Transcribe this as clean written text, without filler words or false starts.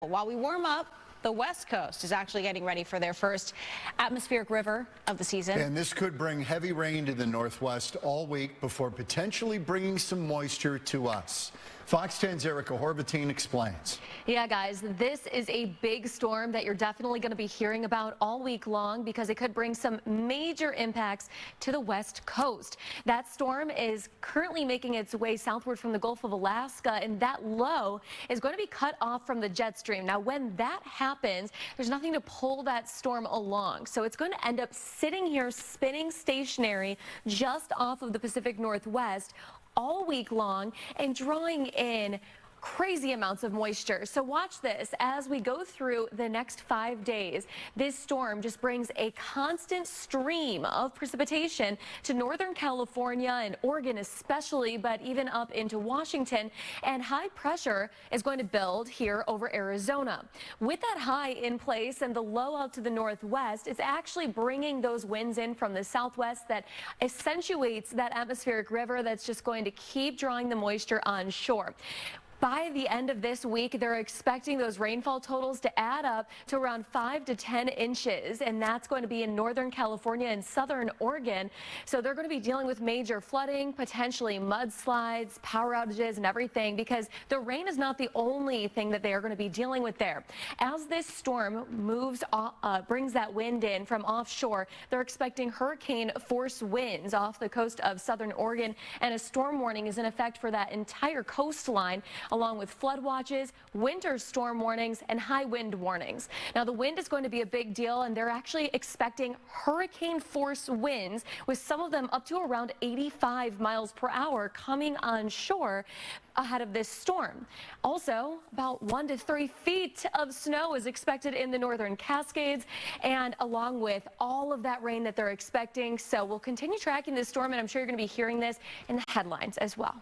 While we warm up, the West Coast is actually getting ready for their first atmospheric river of the season. And this could bring heavy rain to the Northwest all week before potentially bringing some moisture to us. Fox 10's Erica Horvatin explains. Yeah, guys, this is a big storm that you're definitely going to be hearing about all week long because it could bring some major impacts to the West Coast. That storm is currently making its way southward from the Gulf of Alaska, and that low is going to be cut off from the jet stream. Now, when that happens, there's nothing to pull that storm along. So it's going to end up sitting here, spinning stationary just off of the Pacific Northwest all week long and drawing in crazy amounts of moisture. So watch this as we go through the next 5 days. This storm just brings a constant stream of precipitation to Northern California and Oregon especially, but even up into Washington, and high pressure is going to build here over Arizona. With that high in place and the low out to the northwest, it's actually bringing those winds in from the southwest that accentuates that atmospheric river that's just going to keep drawing the moisture on shore. By the end of this week, they're expecting those rainfall totals to add up to around 5 to 10 inches, and that's going to be in Northern California and Southern Oregon. So they're going to be dealing with major flooding, potentially mudslides, power outages, and everything, because the rain is not the only thing that they are going to be dealing with there. As this storm moves, brings that wind in from offshore, they're expecting hurricane force winds off the coast of Southern Oregon, and a storm warning is in effect for that entire coastline, along with flood watches, winter storm warnings, and high wind warnings. Now, the wind is going to be a big deal, and they're actually expecting hurricane force winds, with some of them up to around 85 miles per hour coming on shore ahead of this storm. Also, about 1 to 3 feet of snow is expected in the northern Cascades, and along with all of that rain that they're expecting. So we'll continue tracking this storm, and I'm sure you're going to be hearing this in the headlines as well.